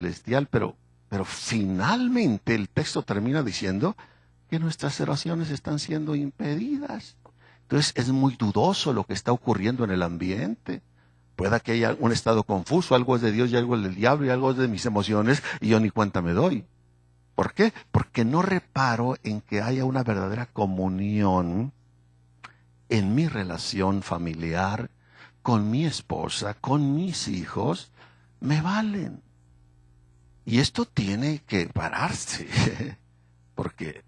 celestial, pero finalmente el texto termina diciendo que nuestras oraciones están siendo impedidas. Entonces es muy dudoso lo que está ocurriendo en el ambiente. Pueda que haya un estado confuso, algo es de Dios y algo es del diablo y algo es de mis emociones y yo ni cuenta me doy. ¿Por qué? Porque no reparo en que haya una verdadera comunión en mi relación familiar, con mi esposa, con mis hijos, me valen. Y esto tiene que pararse, porque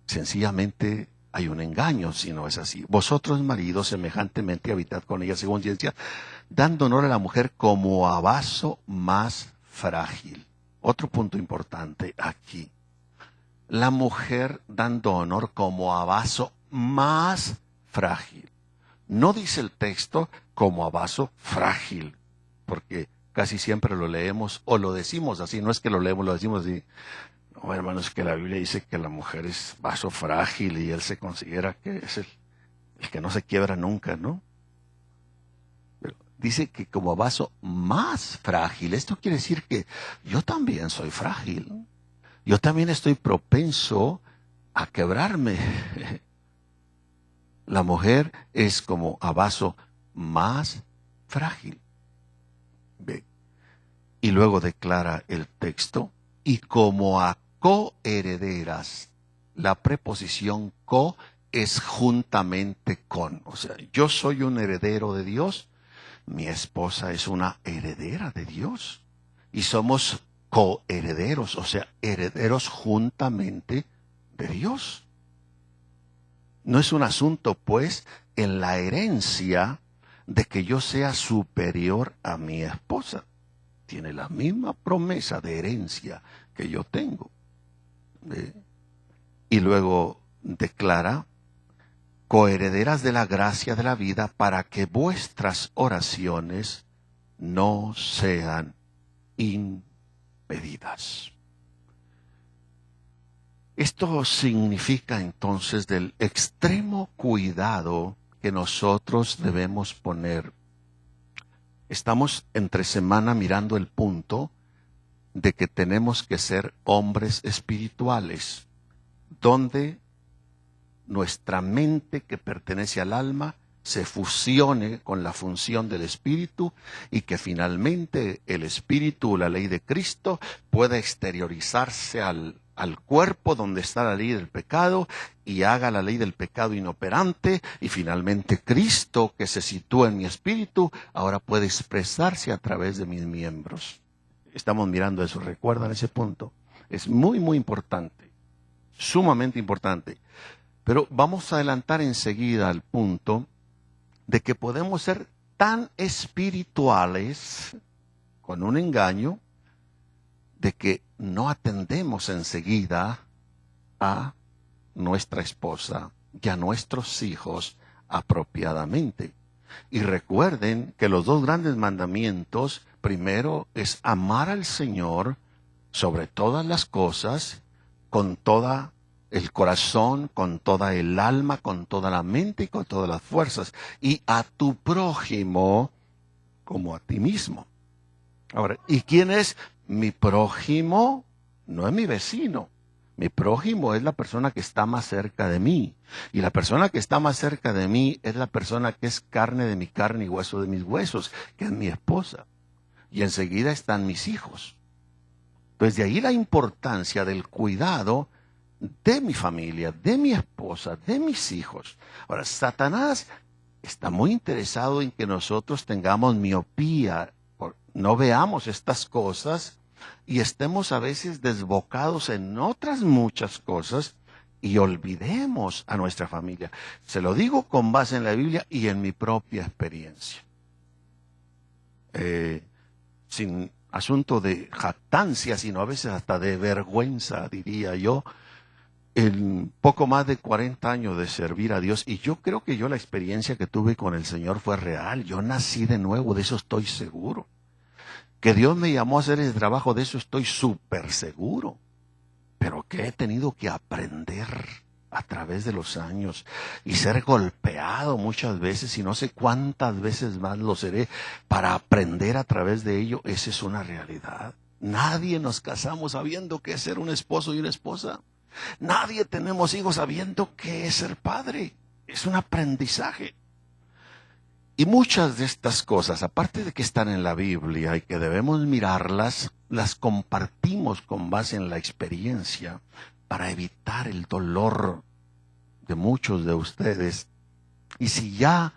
sencillamente hay un engaño si no es así. Vosotros, maridos, semejantemente habitad con ella según ciencia, dando honor a la mujer como a vaso más frágil. Otro punto importante aquí. La mujer dando honor como a vaso más frágil. No dice el texto como a vaso frágil, porque casi siempre lo leemos o lo decimos así. No es que lo leemos, lo decimos así. No, hermanos, es que la Biblia dice que la mujer es vaso frágil y él se considera que es el que no se quiebra nunca, ¿no? Pero dice que como vaso más frágil. Esto quiere decir que yo también soy frágil. Yo también estoy propenso a quebrarme. La mujer es como a vaso más frágil. Ve. Y luego declara el texto, y como a coherederas. La preposición co es juntamente con. O sea, yo soy un heredero de Dios, mi esposa es una heredera de Dios. Y somos coherederos, o sea, herederos juntamente de Dios. No es un asunto, pues, en la herencia de que yo sea superior a mi esposa. Tiene la misma promesa de herencia que yo tengo. Y luego declara, coherederas de la gracia de la vida para que vuestras oraciones no sean impedidas. Esto significa entonces del extremo cuidado que nosotros debemos poner. Estamos entre semana mirando el punto de que tenemos que ser hombres espirituales, donde nuestra mente que pertenece al alma se fusione con la función del espíritu y que finalmente el espíritu, la ley de Cristo, pueda exteriorizarse al cuerpo donde está la ley del pecado y haga la ley del pecado inoperante, y finalmente Cristo, que se sitúa en mi espíritu, ahora puede expresarse a través de mis miembros. Estamos mirando eso, ¿recuerdan ese punto? Es muy, muy importante, sumamente importante. Pero vamos a adelantar enseguida al punto de que podemos ser tan espirituales con un engaño de que no atendemos enseguida a nuestra esposa y a nuestros hijos apropiadamente. Y recuerden que los dos grandes mandamientos, primero es amar al Señor sobre todas las cosas, con toda el corazón, con toda el alma, con toda la mente y con todas las fuerzas, y a tu prójimo como a ti mismo. Ahora, ¿y quién es mi prójimo? No es mi vecino. Mi prójimo es la persona que está más cerca de mí. Y la persona que está más cerca de mí es la persona que es carne de mi carne y hueso de mis huesos, que es mi esposa. Y enseguida están mis hijos. Entonces, de ahí la importancia del cuidado de mi familia, de mi esposa, de mis hijos. Ahora, Satanás está muy interesado en que nosotros tengamos miopía, no veamos estas cosas y estemos a veces desbocados en otras muchas cosas y olvidemos a nuestra familia. Se lo digo con base en la Biblia y en mi propia experiencia. Sin asunto de jactancia, sino a veces hasta de vergüenza, diría yo, en poco más de 40 años de servir a Dios, y yo creo que la experiencia que tuve con el Señor fue real. Yo nací de nuevo, de eso estoy seguro. Que Dios me llamó a hacer ese trabajo, de eso estoy súper seguro. Pero que he tenido que aprender a través de los años y ser golpeado muchas veces, y no sé cuántas veces más lo seré para aprender a través de ello, esa es una realidad. Nadie nos casamos sabiendo qué es ser un esposo y una esposa. Nadie tenemos hijos sabiendo qué es ser padre. Es un aprendizaje. Y muchas de estas cosas, aparte de que están en la Biblia y que debemos mirarlas, las compartimos con base en la experiencia para evitar el dolor de muchos de ustedes. Y si ya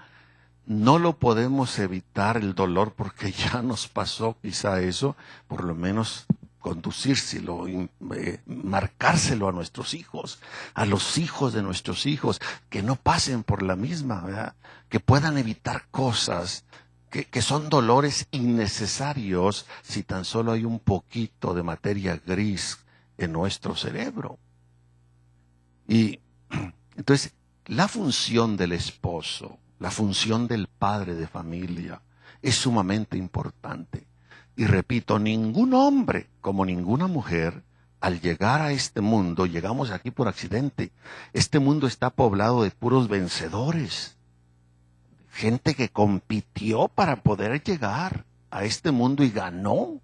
no lo podemos evitar el dolor porque ya nos pasó quizá eso, por lo menos conducírselo, marcárselo a nuestros hijos, a los hijos de nuestros hijos, que no pasen por la misma, ¿verdad? Que puedan evitar cosas que son dolores innecesarios si tan solo hay un poquito de materia gris en nuestro cerebro. Y entonces, la función del esposo, la función del padre de familia es sumamente importante. Y repito, ningún hombre como ninguna mujer, al llegar a este mundo, llegamos aquí por accidente. Este mundo está poblado de puros vencedores. Gente que compitió para poder llegar a este mundo y ganó.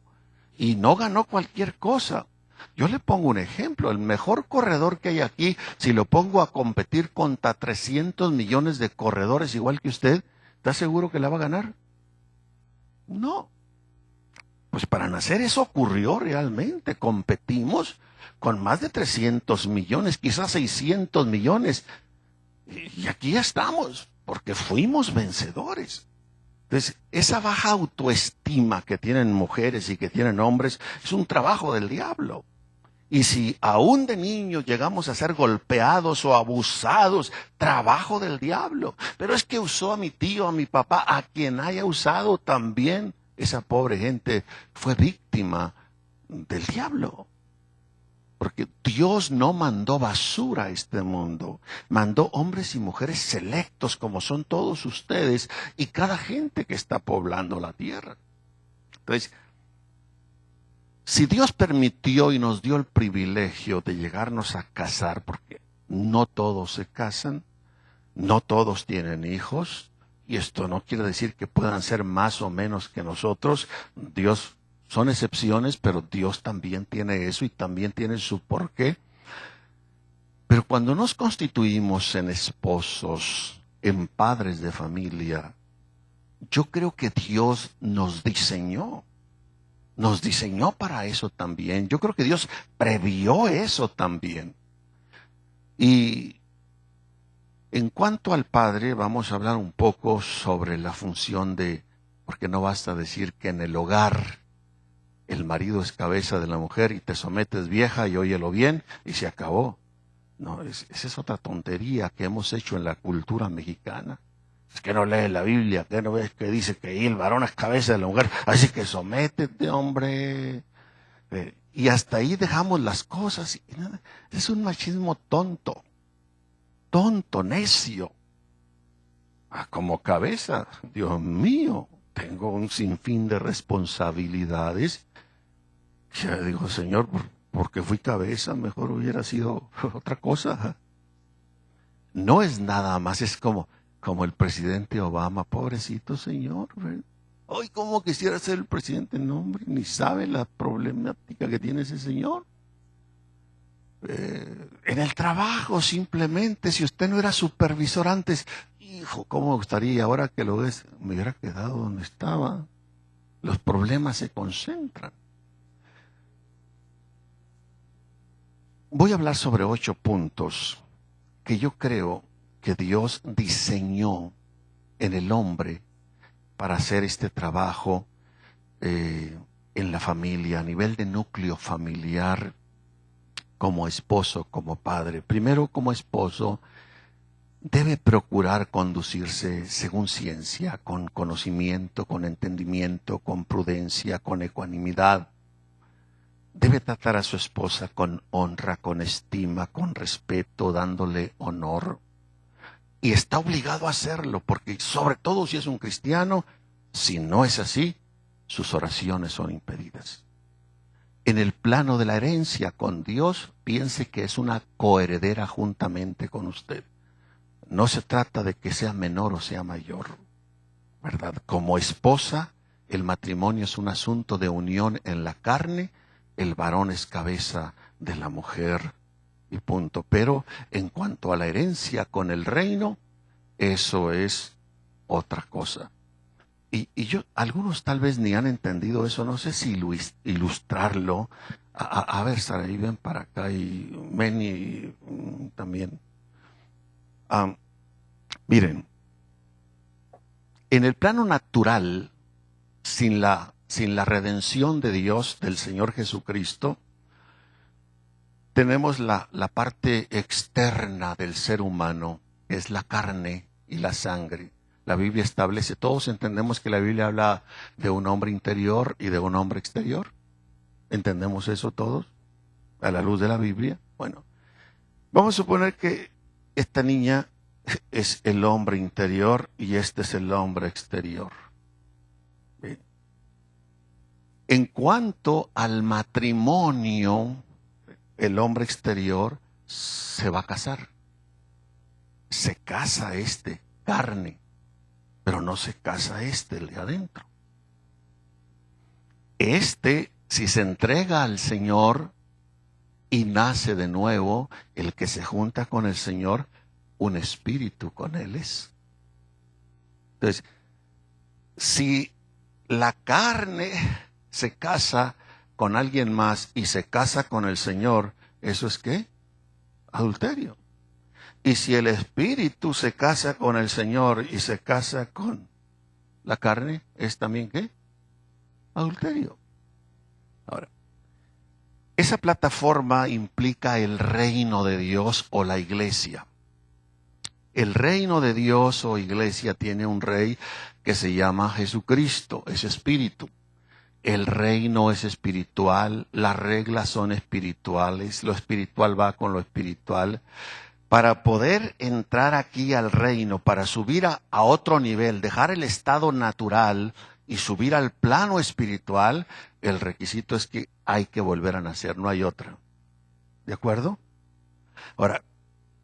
Y no ganó cualquier cosa. Yo le pongo un ejemplo, el mejor corredor que hay aquí, si lo pongo a competir contra 300 millones de corredores igual que usted, ¿está seguro que la va a ganar? No. Pues para nacer eso ocurrió realmente, competimos con más de 300 millones, quizás 600 millones, y aquí ya estamos, porque fuimos vencedores. Entonces, esa baja autoestima que tienen mujeres y que tienen hombres es un trabajo del diablo. Y si aún de niños llegamos a ser golpeados o abusados, trabajo del diablo. Pero es que usó a mi tío, a mi papá, a quien haya usado también. Esa pobre gente fue víctima del diablo. Porque Dios no mandó basura a este mundo. Mandó hombres y mujeres selectos como son todos ustedes y cada gente que está poblando la tierra. Entonces, si Dios permitió y nos dio el privilegio de llegarnos a casar, porque no todos se casan, no todos tienen hijos, y esto no quiere decir que puedan ser más o menos que nosotros. Dios, son excepciones, pero Dios también tiene eso y también tiene su porqué. Pero cuando nos constituimos en esposos, en padres de familia, yo creo que Dios nos diseñó para eso también. Yo creo que Dios previó eso también. Y en cuanto al padre, vamos a hablar un poco sobre la función porque no basta decir que en el hogar el marido es cabeza de la mujer y te sometes vieja y óyelo bien y se acabó. No, esa es otra tontería que hemos hecho en la cultura mexicana. Es que no lees la Biblia, que no ves que dice que el varón es cabeza de la mujer, así que sométete, hombre. Y hasta ahí dejamos las cosas. Es un machismo tonto, necio. Como cabeza, Dios mío, tengo un sinfín de responsabilidades. Ya digo, Señor, porque fui cabeza, mejor hubiera sido otra cosa. No es nada más, es como el presidente Obama, pobrecito señor. Hoy como quisiera ser el presidente, no, hombre, ni sabe la problemática que tiene ese señor. En el trabajo, simplemente, si usted no era supervisor antes, hijo, cómo me gustaría, ahora que lo ves, me hubiera quedado donde estaba. Los problemas se concentran. Voy a hablar sobre 8 puntos que yo creo que Dios diseñó en el hombre para hacer este trabajo en la familia, a nivel de núcleo familiar, como esposo, como padre. Primero, como esposo, debe procurar conducirse según ciencia, con conocimiento, con entendimiento, con prudencia, con ecuanimidad. Debe tratar a su esposa con honra, con estima, con respeto, dándole honor. Y está obligado a hacerlo, porque sobre todo si es un cristiano, si no es así, sus oraciones son impedidas. En el plano de la herencia con Dios, piense que es una coheredera juntamente con usted. No se trata de que sea menor o sea mayor, ¿verdad? Como esposa, el matrimonio es un asunto de unión en la carne, el varón es cabeza de la mujer y punto. Pero en cuanto a la herencia con el reino, eso es otra cosa. Y algunos tal vez ni han entendido eso, no sé si ilustrarlo. A ver, Saraí, ven para acá y Meni también. Miren, en el plano natural, sin la redención de Dios, del Señor Jesucristo, tenemos la parte externa del ser humano, que es la carne y la sangre. La Biblia establece, todos entendemos que la Biblia habla de un hombre interior y de un hombre exterior. ¿Entendemos eso todos? A la luz de la Biblia. Bueno, vamos a suponer que esta niña es el hombre interior y este es el hombre exterior. Bien. En cuanto al matrimonio, el hombre exterior se va a casar. Se casa carne, pero no se casa el de adentro. Si se entrega al Señor y nace de nuevo, el que se junta con el Señor, un espíritu con Él es. Entonces, si la carne se casa con alguien más y se casa con el Señor, ¿eso es qué? Adulterio. Y si el espíritu se casa con el Señor y se casa con la carne, ¿es también qué? Adulterio. Ahora, esa plataforma implica el reino de Dios o la iglesia. El reino de Dios o iglesia tiene un rey que se llama Jesucristo, es espíritu. El reino es espiritual, las reglas son espirituales, lo espiritual va con lo espiritual. Para poder entrar aquí al reino, para subir a otro nivel, dejar el estado natural y subir al plano espiritual, el requisito es que hay que volver a nacer, no hay otra. ¿De acuerdo? Ahora,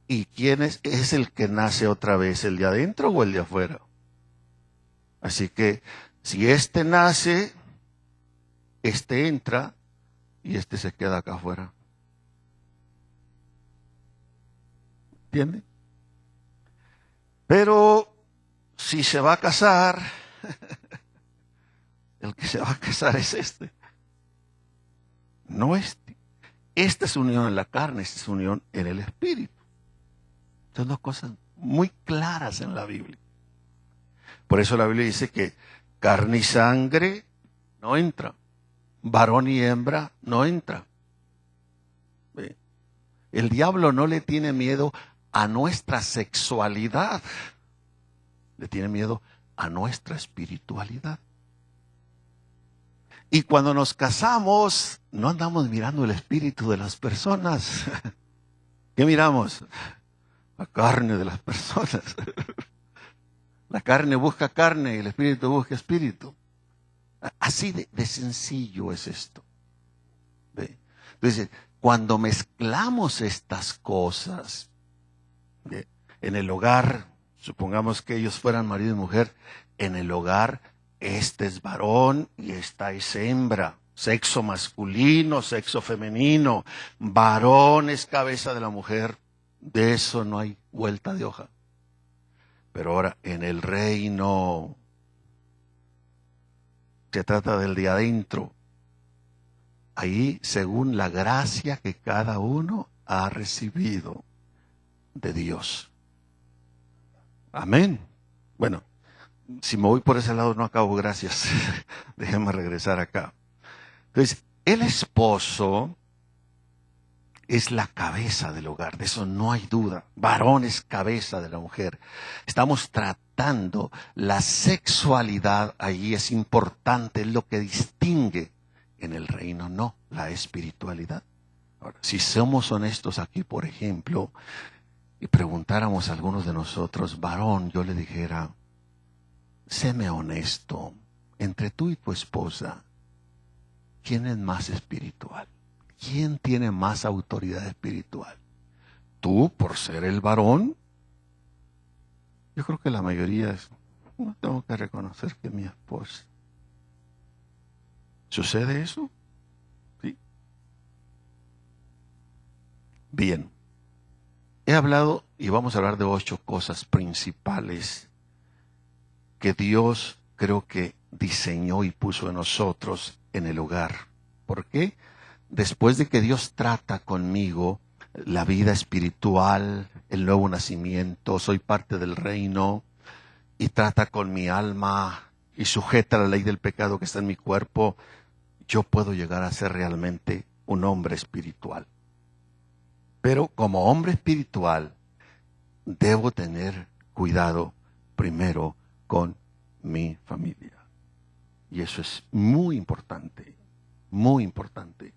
¿y quién es el que nace otra vez? ¿El de adentro o el de afuera? Así que si nace, entra y se queda acá afuera. ¿Entiende? Pero si se va a casar, el que se va a casar es no este. Esta es unión en la carne, esta es unión en el espíritu. Son dos cosas muy claras en la Biblia. Por eso la Biblia dice que carne y sangre no entra. Varón y hembra no entra. El diablo no le tiene miedo a nuestra sexualidad. Le tiene miedo a nuestra espiritualidad. Y cuando nos casamos, no andamos mirando el espíritu de las personas. ¿Qué miramos? La carne de las personas. La carne busca carne y el espíritu busca espíritu. Así de sencillo es esto. ¿Ve? Entonces, cuando mezclamos estas cosas, ¿ve? En el hogar, supongamos que ellos fueran marido y mujer, en el hogar, este es varón y esta es hembra. Sexo masculino, sexo femenino. Varón es cabeza de la mujer. De eso no hay vuelta de hoja. Pero ahora, en el reino, se trata del de adentro. Ahí, según la gracia que cada uno ha recibido de Dios. Amén. Bueno, si me voy por ese lado no acabo, gracias. Déjame regresar acá. Entonces, el esposo es la cabeza del hogar, de eso no hay duda. Varón es cabeza de la mujer. Estamos tratando la sexualidad, allí es importante, es lo que distingue. En el reino no, la espiritualidad. Ahora, si somos honestos aquí, por ejemplo, y preguntáramos a algunos de nosotros, varón, yo le dijera, séme honesto, entre tú y tu esposa, ¿quién es más espiritual? ¿Quién tiene más autoridad espiritual? ¿Tú por ser el varón? Yo creo que la mayoría no tengo que reconocer que mi esposa. ¿Sucede eso? Sí. Bien. He hablado y vamos a hablar de 8 cosas principales que Dios creo que diseñó y puso en nosotros en el hogar. ¿Por qué? Después de que Dios trata conmigo la vida espiritual, el nuevo nacimiento, soy parte del reino y trata con mi alma y sujeta la ley del pecado que está en mi cuerpo, yo puedo llegar a ser realmente un hombre espiritual. Pero como hombre espiritual, debo tener cuidado primero con mi familia. Y eso es muy importante, muy importante.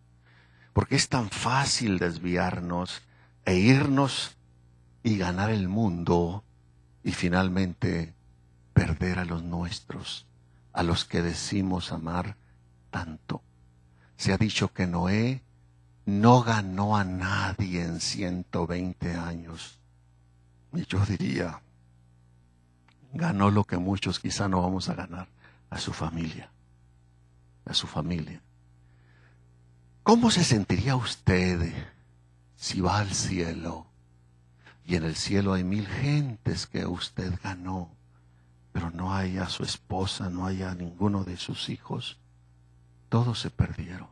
Porque es tan fácil desviarnos e irnos y ganar el mundo y finalmente perder a los nuestros, a los que decimos amar tanto. Se ha dicho que Noé no ganó a nadie en 120 años. Y yo diría, ganó lo que muchos quizá no vamos a ganar, a su familia, a su familia. ¿Cómo se sentiría usted si va al cielo y en el cielo hay 1000 gentes que usted ganó, pero no hay a su esposa, no hay a ninguno de sus hijos? Todos se perdieron.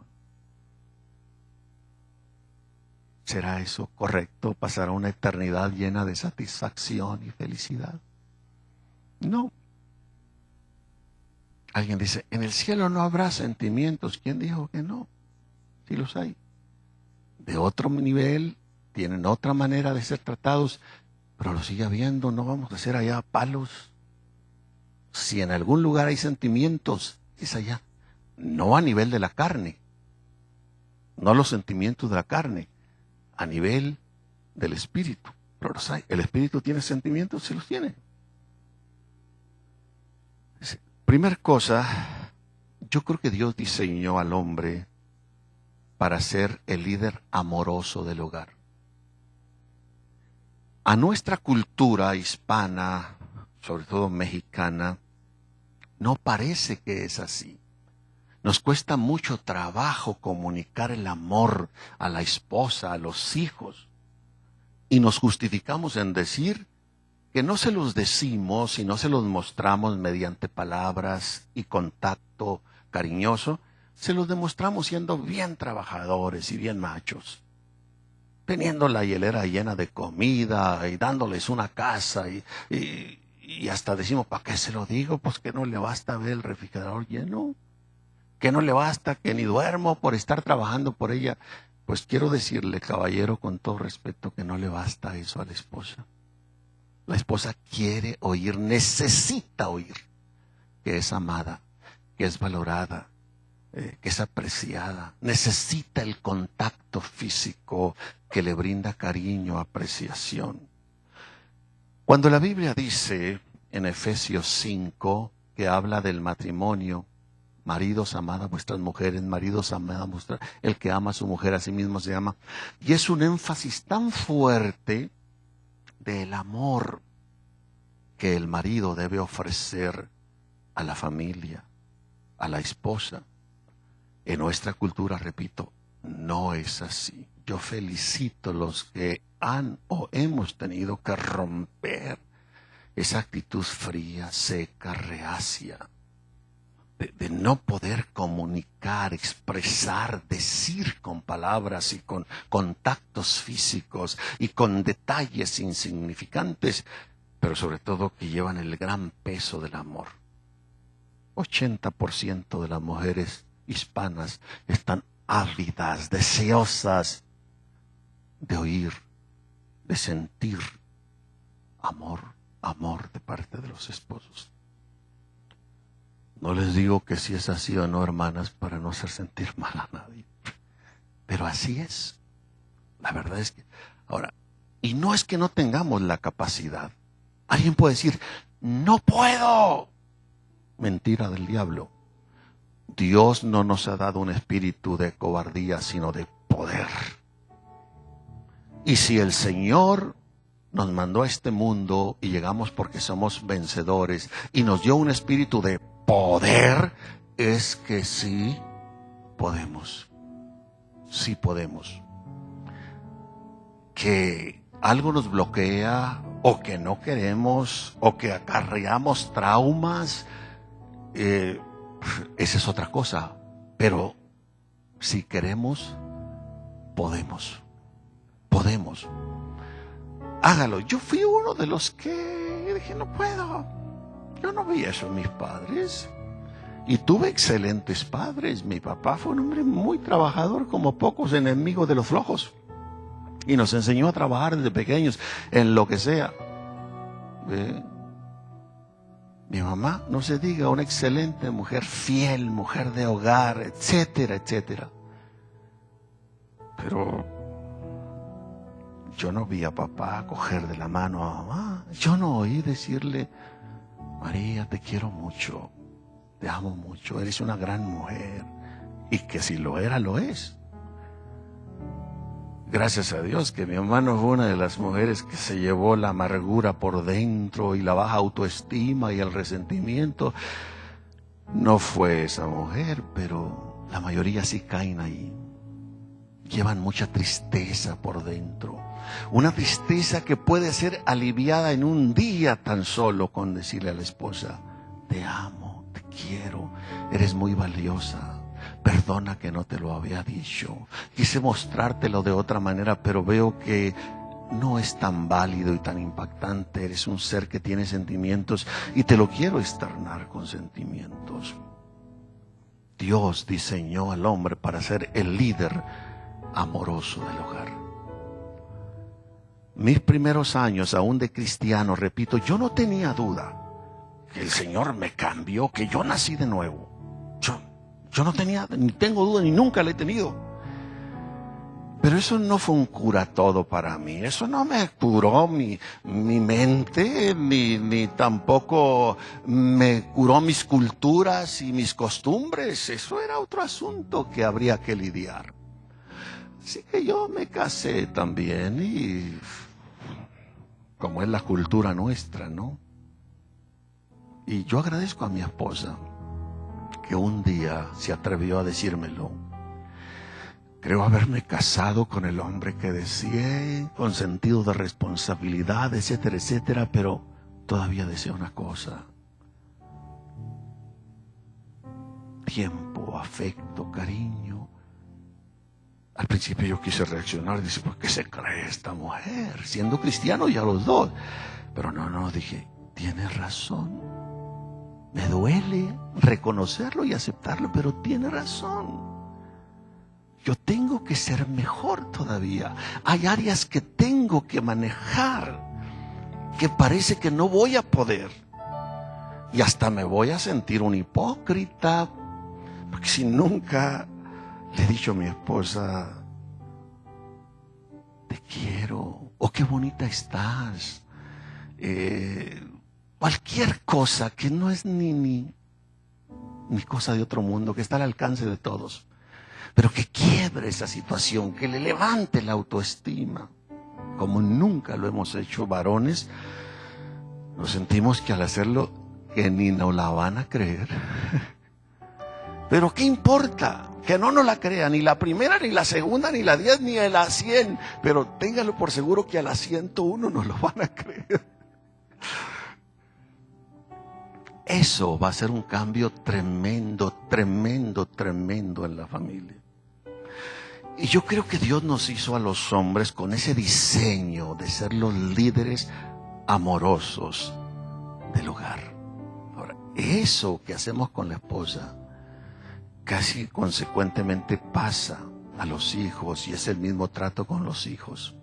¿Será eso correcto? ¿Pasará una eternidad llena de satisfacción y felicidad? No. Alguien dice, en el cielo no habrá sentimientos. ¿Quién dijo que no? Sí los hay. De otro nivel, tienen otra manera de ser tratados, pero lo sigue habiendo. No vamos a hacer allá palos. Si en algún lugar hay sentimientos, es allá. No a nivel de la carne. No los sentimientos de la carne. A nivel del espíritu. Pero los hay. ¿El espíritu tiene sentimientos? Sí los tiene. Primer cosa, yo creo que Dios diseñó al hombre para ser el líder amoroso del hogar. A nuestra cultura hispana, sobre todo mexicana, no parece que es así. Nos cuesta mucho trabajo comunicar el amor a la esposa, a los hijos. Y nos justificamos en decir que no se los decimos y no se los mostramos mediante palabras y contacto cariñoso, se los demostramos siendo bien trabajadores y bien machos, teniendo la hielera llena de comida y dándoles una casa y hasta decimos, ¿para qué se lo digo? Pues que no le basta ver el refrigerador lleno, que no le basta, que ni duermo por estar trabajando por ella. Pues quiero decirle, caballero, con todo respeto, que no le basta eso a la esposa. La esposa quiere oír, necesita oír que es amada, que es valorada, que es apreciada. Necesita el contacto físico que le brinda cariño, apreciación. Cuando la Biblia dice en Efesios 5 que habla del matrimonio, maridos, amad a vuestras mujeres, maridos, amad a vuestras, el que ama a su mujer a sí mismo se ama. Y es un énfasis tan fuerte del amor que el marido debe ofrecer a la familia, a la esposa. En nuestra cultura, repito, no es así. Yo felicito a los que han o hemos tenido que romper esa actitud fría, seca, reacia, de no poder comunicar, expresar, decir con palabras y con contactos físicos y con detalles insignificantes, pero sobre todo que llevan el gran peso del amor. 80% de las mujeres hispanas están ávidas, deseosas de oír, de sentir amor de parte de los esposos. No les digo que si es así o no, hermanas, para no hacer sentir mal a nadie. Pero así es. La verdad es que... Ahora, y no es que no tengamos la capacidad. Alguien puede decir, no puedo. Mentira del diablo. Dios no nos ha dado un espíritu de cobardía, sino de poder. Y si el Señor nos mandó a este mundo y llegamos porque somos vencedores y nos dio un espíritu de poder, es que sí podemos. Sí podemos. Que algo nos bloquea o que no queremos o que acarreamos traumas, esa es otra cosa. Pero si queremos, podemos. Podemos. Hágalo. Yo fui uno de los que dije, no puedo. Yo no vi eso en mis padres. Y tuve excelentes padres. Mi papá fue un hombre muy trabajador, como pocos, enemigos de los flojos. Y nos enseñó a trabajar desde pequeños en lo que sea. Mi mamá, no se diga, una excelente mujer, fiel, mujer de hogar, etcétera, etcétera. Pero yo no vi a papá coger de la mano a mamá. Yo no oí decirle, María, te quiero mucho, te amo mucho, eres una gran mujer. Y que si lo era, lo es. Gracias a Dios que mi mamá no fue una de las mujeres que se llevó la amargura por dentro y la baja autoestima y el resentimiento. No fue esa mujer, pero la mayoría sí caen ahí. Llevan mucha tristeza por dentro. Una tristeza que puede ser aliviada en un día tan solo con decirle a la esposa, te amo, te quiero, eres muy valiosa. Perdona que no te lo había dicho. Quise mostrártelo de otra manera, pero veo que no es tan válido y tan impactante. Eres un ser que tiene sentimientos y te lo quiero externar con sentimientos. Dios diseñó al hombre para ser el líder amoroso del hogar. Mis primeros años, aún de cristiano, repito, yo no tenía duda que el Señor me cambió, que yo nací de nuevo. Yo no tenía, ni tengo duda, ni nunca la he tenido. Pero eso no fue un cura todo para mí. Eso no me curó mi mente, ni tampoco me curó mis culturas y mis costumbres. Eso era otro asunto que habría que lidiar. Así que yo me casé también y como es la cultura nuestra, ¿no? Y yo agradezco a mi esposa que un día se atrevió a decírmelo. Creo haberme casado con el hombre que deseé, con sentido de responsabilidad, etcétera, etcétera, pero todavía deseo una cosa. Tiempo, afecto, cariño. Al principio yo quise reaccionar, dice, ¿por qué se cree esta mujer? Siendo cristiano ya los dos. Pero no, dije, tiene razón. Me duele reconocerlo y aceptarlo, pero tiene razón. Yo tengo que ser mejor todavía. Hay áreas que tengo que manejar, que parece que no voy a poder. Y hasta me voy a sentir un hipócrita, porque si nunca le he dicho a mi esposa, te quiero, o qué bonita estás, cualquier cosa que no es ni cosa de otro mundo, que está al alcance de todos, pero que quiebre esa situación, que le levante la autoestima, como nunca lo hemos hecho varones. Nos sentimos que al hacerlo, que ni nos la van a creer. Pero ¿qué importa? Que no nos la crean, ni la primera, ni la segunda, ni la 10, ni a la 100. Pero téngalo por seguro que a la 101 nos lo van a creer. Eso va a ser un cambio tremendo, tremendo, tremendo en la familia. Y yo creo que Dios nos hizo a los hombres con ese diseño de ser los líderes amorosos del hogar. Ahora, eso que hacemos con la esposa casi consecuentemente pasa a los hijos y es el mismo trato con los hijos.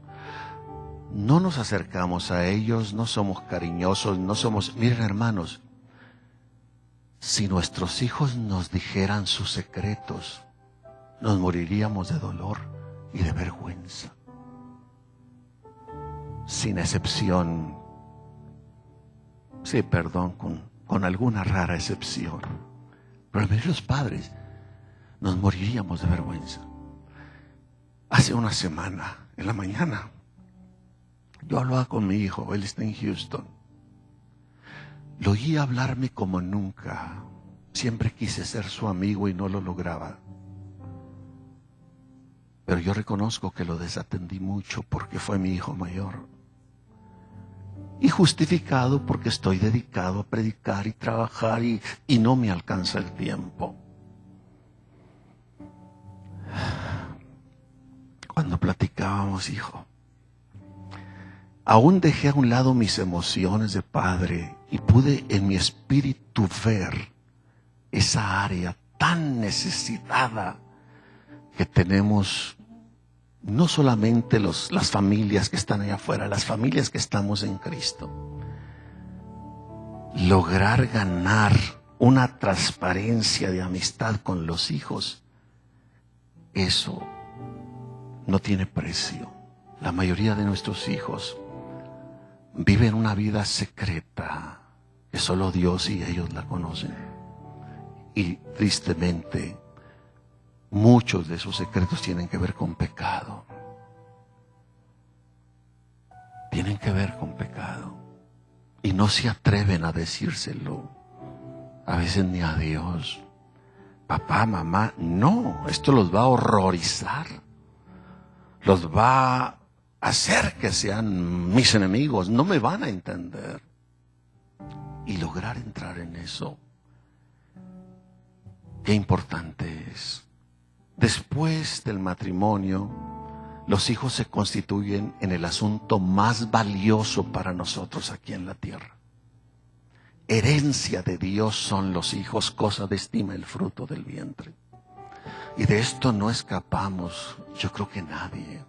No nos acercamos a ellos, no somos cariñosos, no somos... Miren, hermanos, si nuestros hijos nos dijeran sus secretos, nos moriríamos de dolor y de vergüenza. Sin excepción, sí, perdón, con alguna rara excepción. Pero los padres nos moriríamos de vergüenza. Hace una semana, en la mañana, yo hablaba con mi hijo, él está en Houston. Lo oí hablarme como nunca. Siempre quise ser su amigo y no lo lograba. Pero yo reconozco que lo desatendí mucho porque fue mi hijo mayor. Y justificado porque estoy dedicado a predicar y trabajar y no me alcanza el tiempo. Cuando platicábamos, hijo, aún dejé a un lado mis emociones de padre y pude en mi espíritu ver esa área tan necesitada que tenemos, no solamente las familias que están allá afuera, las familias que estamos en Cristo. Lograr ganar una transparencia de amistad con los hijos, eso no tiene precio. La mayoría de nuestros hijos viven una vida secreta que solo Dios y ellos la conocen. Y tristemente, muchos de esos secretos tienen que ver con pecado. Tienen que ver con pecado. Y no se atreven a decírselo. A veces ni a Dios. Papá, mamá, no, esto los va a horrorizar. Los va a hacer que sean mis enemigos. No me van a entender. Y lograr entrar en eso, qué importante es. Después del matrimonio, los hijos se constituyen en el asunto más valioso para nosotros aquí en la tierra. Herencia de Dios son los hijos, cosa de estima el fruto del vientre. Y de esto no escapamos, yo creo que nadie.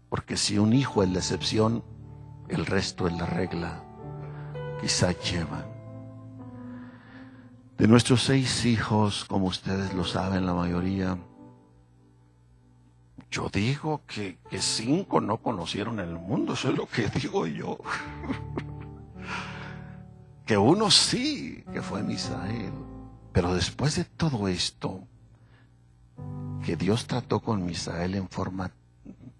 Porque si un hijo es la excepción, el resto es la regla. Quizá llevan. De nuestros 6 hijos, como ustedes lo saben, la mayoría, yo digo que 5 no conocieron el mundo, eso es lo que digo yo. Que uno sí, que fue Misael. Pero después de todo esto, que Dios trató con Misael en forma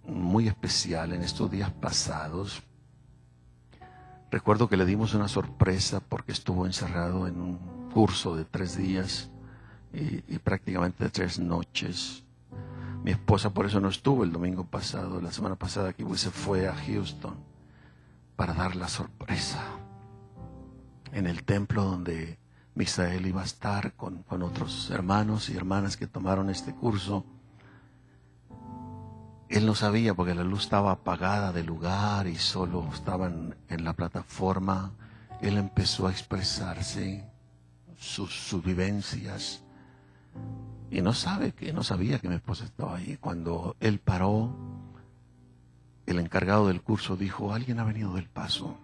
muy especial en estos días pasados, recuerdo que le dimos una sorpresa porque estuvo encerrado en un curso de 3 días y prácticamente de 3 noches. Mi esposa por eso no estuvo el domingo pasado, la semana pasada que se fue a Houston para dar la sorpresa en el templo donde Misael iba a estar con otros hermanos y hermanas que tomaron este curso. Él no sabía porque la luz estaba apagada del lugar y solo estaban en la plataforma. Él empezó a expresarse sus vivencias y no sabía que mi esposa estaba ahí. Cuando él paró, el encargado del curso dijo: alguien ha venido del Paso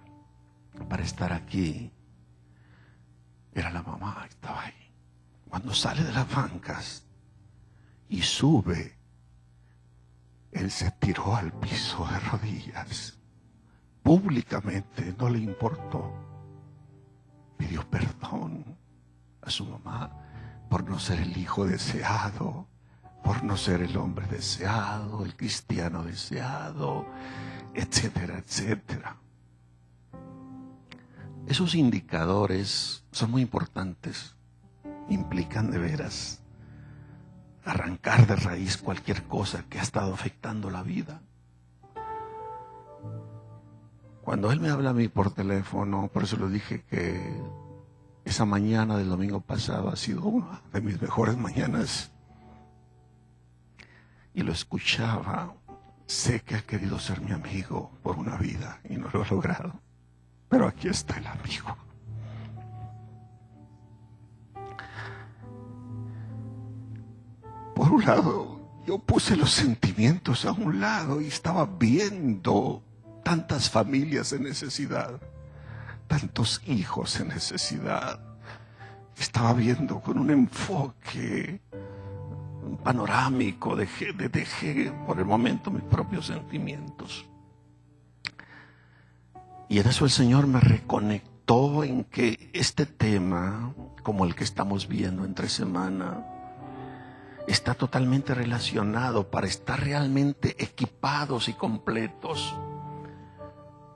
para estar aquí. Era la mamá que estaba ahí. Cuando sale de las bancas y sube, él se tiró al piso de rodillas. Públicamente, no le importó. Pidió perdón a su mamá por no ser el hijo deseado, por no ser el hombre deseado, el cristiano deseado, etcétera, etcétera. Esos indicadores son muy importantes. Implican de veras arrancar de raíz cualquier cosa que ha estado afectando la vida. Cuando él me habla a mí por teléfono, por eso le dije que esa mañana del domingo pasado ha sido una de mis mejores mañanas. Y lo escuchaba. Sé que ha querido ser mi amigo por una vida y no lo ha logrado. Pero aquí está el amigo. Por un lado, yo puse los sentimientos a un lado y estaba viendo tantas familias en necesidad, tantos hijos en necesidad. Estaba viendo con un enfoque panorámico, dejé por el momento mis propios sentimientos. Y en eso el Señor me reconectó en que este tema, como el que estamos viendo entre semana, está totalmente relacionado para estar realmente equipados y completos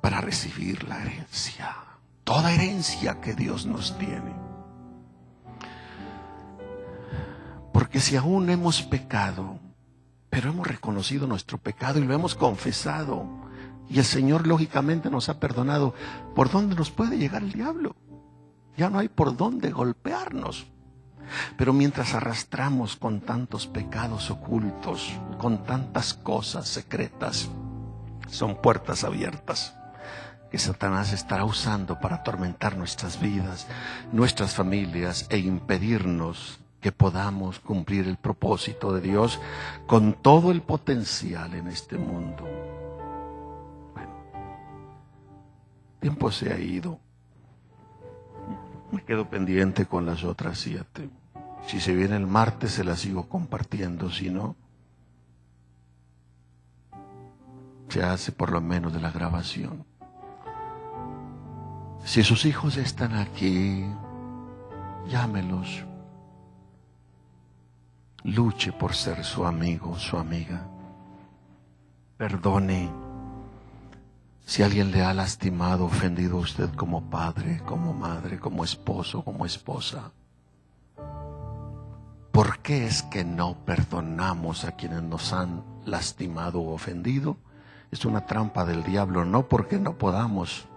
para recibir la herencia, toda herencia que Dios nos tiene. Porque si aún hemos pecado, Pero hemos reconocido nuestro pecado y lo hemos confesado. Y el Señor lógicamente nos ha perdonado. ¿Por dónde nos puede llegar el diablo? Ya no hay por dónde golpearnos. Pero mientras arrastramos con tantos pecados ocultos, con tantas cosas secretas, son puertas abiertas que Satanás estará usando para atormentar nuestras vidas, nuestras familias e impedirnos que podamos cumplir el propósito de Dios con todo el potencial en este mundo. Bueno, el tiempo se ha ido. Me quedo pendiente con las otras 7. Si se viene el martes se las sigo compartiendo, si no, se hace por lo menos de la grabación. Si sus hijos están aquí, llámelos. Luche por ser su amigo, su amiga. Perdone si alguien le ha lastimado, ofendido a usted como padre, como madre, como esposo, como esposa. ¿Por qué es que no perdonamos a quienes nos han lastimado o ofendido? Es una trampa del diablo, no porque no podamos,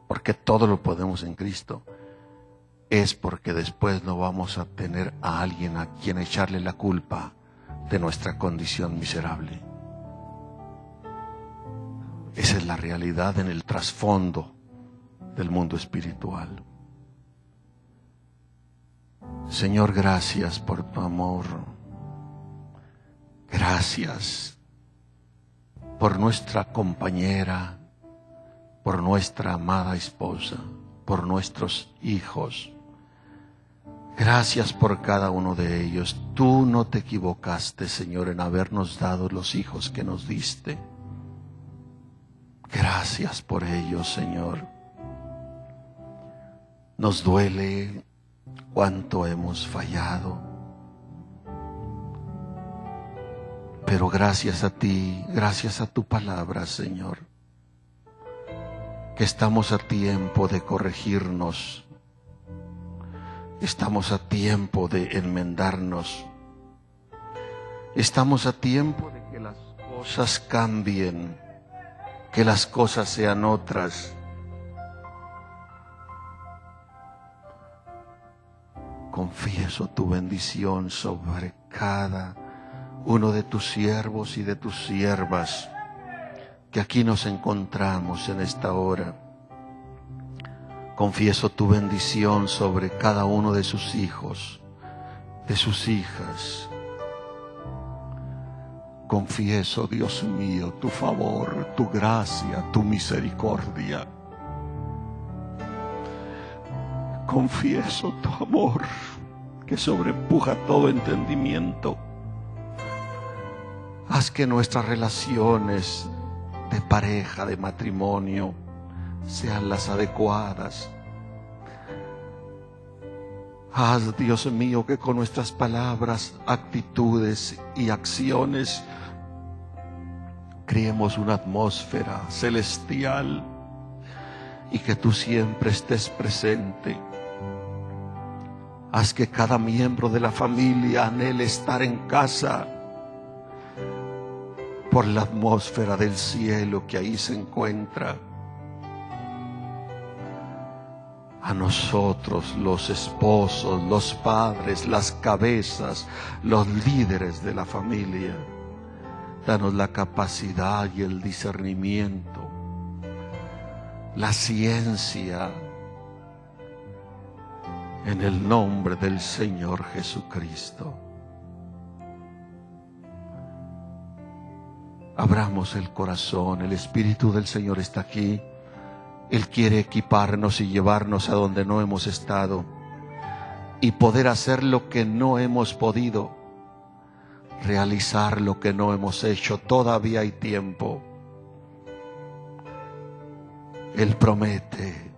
porque todo lo podemos en Cristo. Es porque después no vamos a tener a alguien a quien echarle la culpa de nuestra condición miserable. Esa es la realidad en el trasfondo del mundo espiritual. Señor, gracias por tu amor. Gracias por nuestra compañera, por nuestra amada esposa, por nuestros hijos. Gracias por cada uno de ellos. Tú no te equivocaste, Señor, en habernos dado los hijos que nos diste. Gracias por ellos, Señor. Nos duele cuánto hemos fallado, pero gracias a ti, gracias a tu palabra, Señor, que estamos a tiempo de corregirnos, estamos a tiempo de enmendarnos, estamos a tiempo de que las cosas cambien, que las cosas sean otras. Confieso tu bendición sobre cada uno de tus siervos y de tus siervas que aquí nos encontramos en esta hora. Confieso tu bendición sobre cada uno de sus hijos, de sus hijas. Confieso, Dios mío, tu favor, tu gracia, tu misericordia. Confieso tu amor que sobrepuja todo entendimiento. Haz que nuestras relaciones de pareja, de matrimonio, sean las adecuadas. Haz, Dios mío, que con nuestras palabras, actitudes y acciones creemos una atmósfera celestial y que tú siempre estés presente. Haz que cada miembro de la familia anhele estar en casa por la atmósfera del cielo que ahí se encuentra. A nosotros, los esposos, los padres, las cabezas, los líderes de la familia, danos la capacidad y el discernimiento, la ciencia, en el nombre del Señor Jesucristo. Abramos el corazón, el Espíritu del Señor está aquí. Él quiere equiparnos y llevarnos a donde no hemos estado y poder hacer lo que no hemos podido, realizar lo que no hemos hecho. Todavía hay tiempo. Él promete